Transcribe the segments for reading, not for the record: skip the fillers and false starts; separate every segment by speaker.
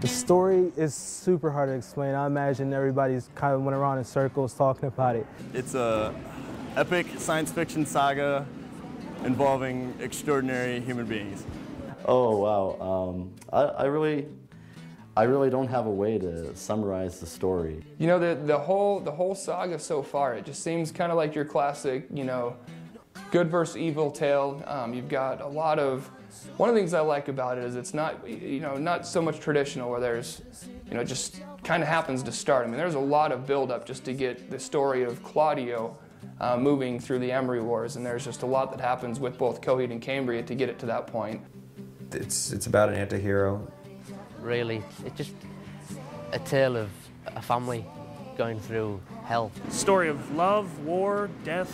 Speaker 1: The story is super hard to explain. I imagine everybody's kind of went around in circles talking about it.
Speaker 2: It's a epic science fiction saga involving extraordinary human beings.
Speaker 3: Oh wow, I really don't have a way to summarize the story.
Speaker 4: You know, the whole saga so far, it just seems kind of like your classic, you know, good versus evil tale. You've got a lot of. One of the things I like about it is it's not, you know, not so much traditional where there's, you know, just kind of happens to start. I mean, there's a lot of build-up just to get the story of Claudio moving through the Emery Wars, and there's just a lot that happens with both Coheed and Cambria to get it to that point.
Speaker 5: It's about an anti-hero.
Speaker 6: Really, it's just a tale of a family going through hell.
Speaker 7: Story of love, war, death.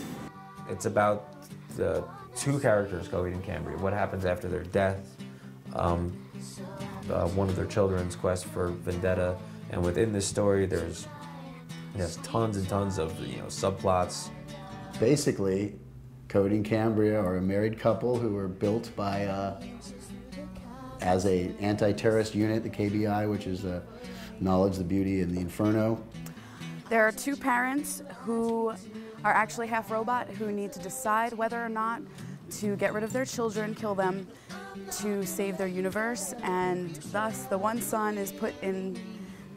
Speaker 5: It's about the two characters, Coheed and Cambria, what happens after their death, one of their children's quest for vendetta, and within this story there's tons and tons of subplots.
Speaker 8: Basically, Coheed and Cambria are a married couple who were built by as a anti-terrorist unit, the KBI, which is the Knowledge, the Beauty, and the Inferno.
Speaker 9: There are two parents who are actually half robot who need to decide whether or not to get rid of their children, kill them, to save their universe, and thus the one son is put in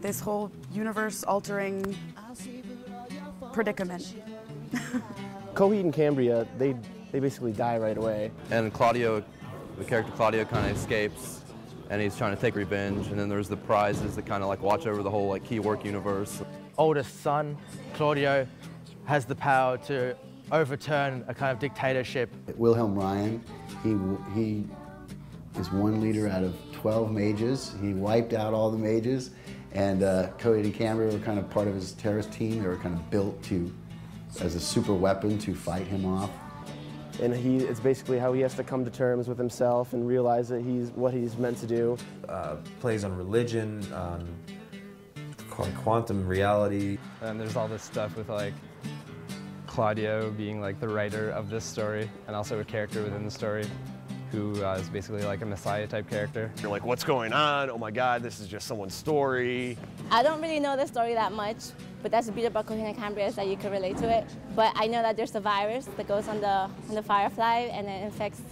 Speaker 9: this whole universe-altering predicament.
Speaker 10: Coheed and Cambria, they basically die right away.
Speaker 11: And Claudio, the character Claudio, kind of escapes, and he's trying to take revenge, and then there's the prizes that kind of like watch over the whole like Keywork universe.
Speaker 6: Oldest son, Claudio, has the power to overturn a kind of dictatorship.
Speaker 8: Wilhelm Ryan, he is one leader out of 12 mages. He wiped out all the mages, and Coheed and Cambria were kind of part of his terrorist team. They were kind of built as a super weapon to fight him off.
Speaker 10: And it's basically how he has to come to terms with himself and realize that what he's meant to do.
Speaker 5: Plays on religion, on quantum reality.
Speaker 12: And there's all this stuff with like Claudio being like the writer of this story, and also a character within the story who is basically like a messiah type character.
Speaker 2: You're like, what's going on? Oh my God, this is just someone's story.
Speaker 13: I don't really know the story that much, but that's the beauty about Coheed and Cambria is that you can relate to it. But I know that there's a virus that goes on the Firefly and it infects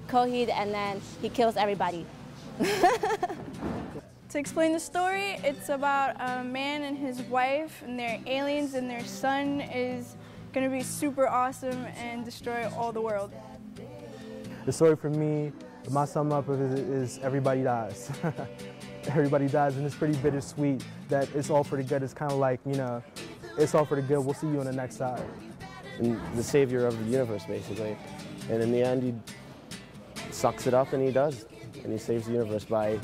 Speaker 13: Coheed, and then he kills everybody.
Speaker 14: To explain the story, it's about a man and his wife, and they're aliens, and their son is going to be super awesome and destroy all the world.
Speaker 1: The story for me, my sum up of it is everybody dies. Everybody dies, and it's pretty bittersweet that it's all for the good. It's kind of like, you know, it's all for the good. We'll see you on the next side.
Speaker 10: And the savior of the universe, basically. And in the end, he sucks it up, and he does. And he saves the universe by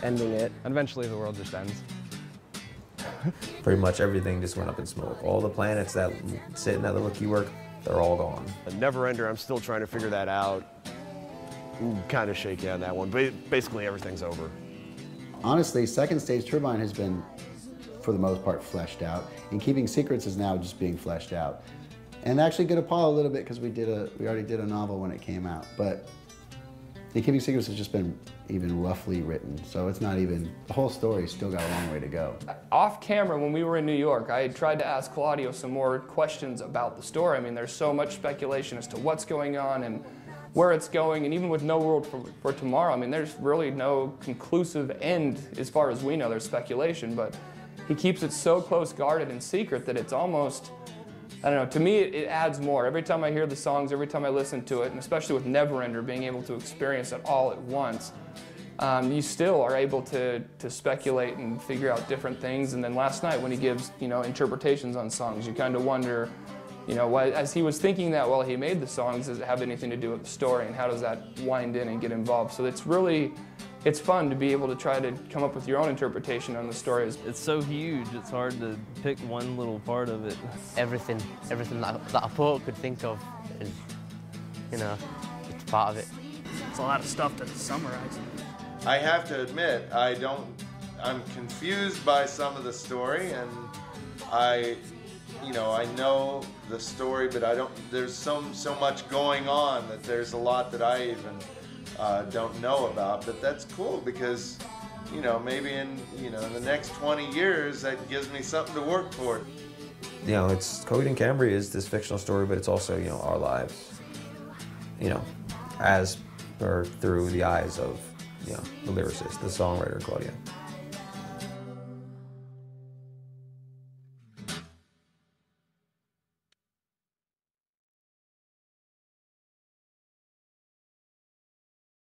Speaker 10: ending it.
Speaker 12: And eventually the world just ends.
Speaker 5: Pretty much everything just went up in smoke. All the planets that sit in that little Keywork, they're all gone.
Speaker 2: A Never-Ender, I'm still trying to figure that out. I'm kind of shaky on that one, but basically everything's over.
Speaker 8: Honestly, Second Stage Turbine has been, for the most part, fleshed out, and Keeping Secrets is now just being fleshed out. And actually Good Apollo a little bit, because we already did a novel when it came out, but the Keeping Secrets has just been even roughly written, so it's not even, the whole story's still got a long way to go.
Speaker 4: Off camera, when we were in New York, I had tried to ask Claudio some more questions about the story. I mean, there's so much speculation as to what's going on and where it's going, and even with No World for Tomorrow, I mean, there's really no conclusive end as far as we know. There's speculation, but he keeps it so close guarded and secret that it's almost, I don't know, to me it adds more. Every time I hear the songs, every time I listen to it, and especially with Never-Ender, being able to experience it all at once, you still are able to speculate and figure out different things. And then last night when he gives, you know, interpretations on songs, you kind of wonder, you know, as he was thinking that while he made the songs, does it have anything to do with the story, and how does that wind in and get involved? So it's really, it's fun to be able to try to come up with your own interpretation on the story.
Speaker 11: It's so huge, it's hard to pick one little part of it.
Speaker 6: Everything that a poet could think of is, you know, it's part of it.
Speaker 7: It's a lot of stuff to summarize.
Speaker 15: I have to admit, I'm confused by some of the story, and I know the story, but there's so much going on that there's a lot that I even don't know about. But that's cool, because you know, maybe in, you know, in the next 20 years, that gives me something to work toward.
Speaker 5: You know, it's Coheed Cambria is this fictional story, but it's also, you know, our lives. You know, as per through the eyes of, you know, the lyricist, the songwriter, Claudia.